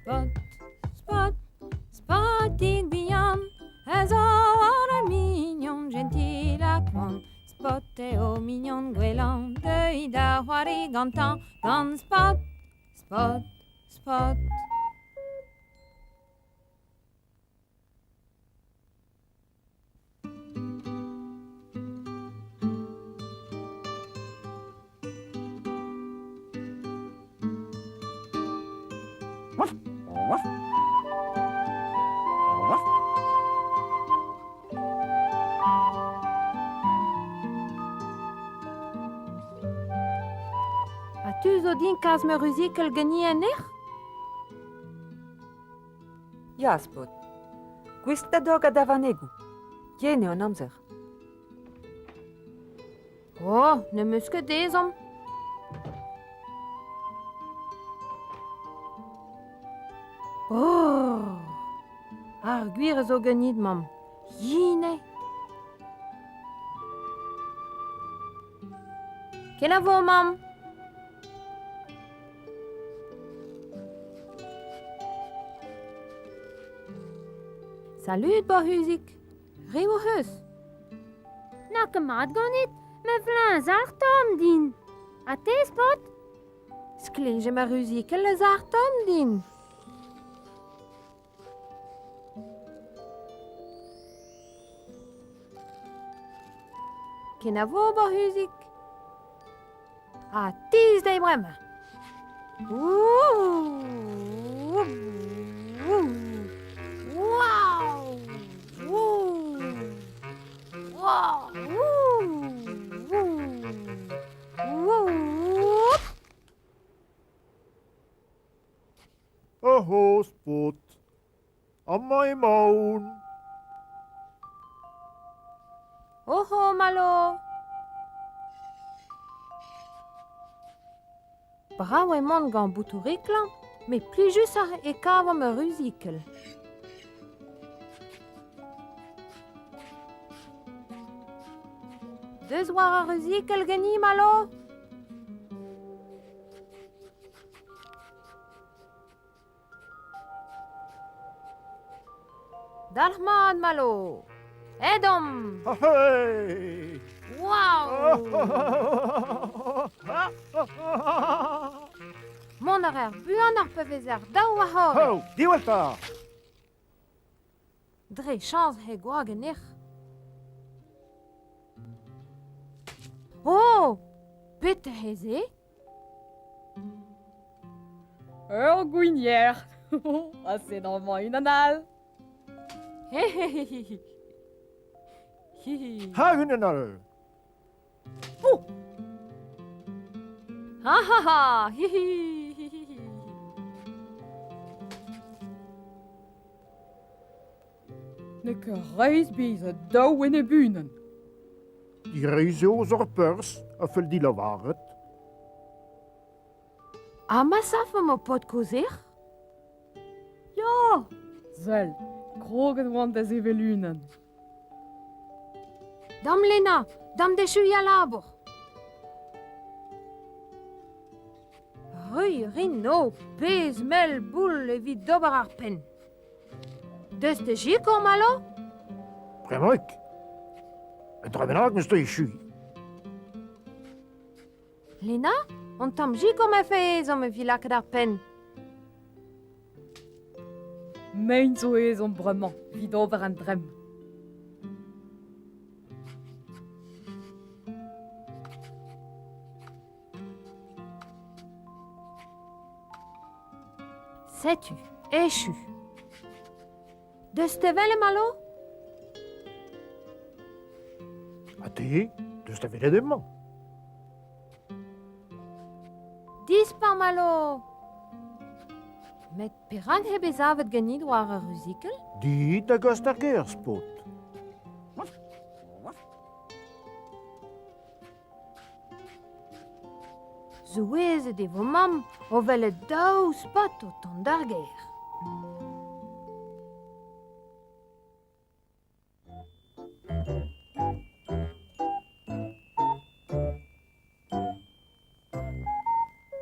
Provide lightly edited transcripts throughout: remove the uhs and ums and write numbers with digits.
Spot, spot, spotted beyond, as all are mignon, gentil à quan. Spot est au mignon gouélant, de ida hoari gantan, gan spot, spot, spot. As-tu zo din kaz me ruzikel gani enech? Ja, Spot. Questa doga davanegu. Tiene un amzer. Oh, ne muske dezom. Oh, ar gwir zo ganit, mam. Yine. Kenavo, mam? Salut, Bohuzik. Rivo hus. Nak mat ganit, me vlan zartom din. A te, Spot? Sklinge ma ruzikel le zartom din. Kenavo, Bohuzik? A tiz de brema. Ouh! Wow! Ouh! Wow! Ouh! Oho, Spot. Amma i maun. Oh, malo! Bravo et mon gant boutouriklan, mais plus juste e kava me ruzikel. Deus war a ruzikel gani, malo? Dalhmad, malo! Edom! Hey! Wow! Mon ar buan ar pevezer daou a hor. Oh, diwelta! Dre chans he gwag en ich. Oh! Bitte heze? Gwinière. Ah, c'est normalement une anale. Hehehehe. Ha, hunnenal. Ha ha ha! Hihihihi. Neke reisbeze douw in de bunen. Die reizen zor pers, afel die lawaret. Ah, ma safe mo pot kozir? Ja, zel. Krogen want des evelunen. Dam Lena, dam de chuya labor. Rui, rino, pez, mel, boule, evit dober ar pen. Deus de jiko, malo? Premoik. En trebenak me stoi chui. Lena, on tam jiko me fez om e vilak ar pen. Mein zo is om brement, vid over an drem. Sais-tu, échu. Deus te vele, malo? A te, dus te vede demman. Dispar, malo. Met peran he bezavet ganit war a ruzikel? Die da gast ar ger, Spot. Zoueze de vo mam o vele daou spot o ton d'arger.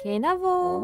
Kenavo.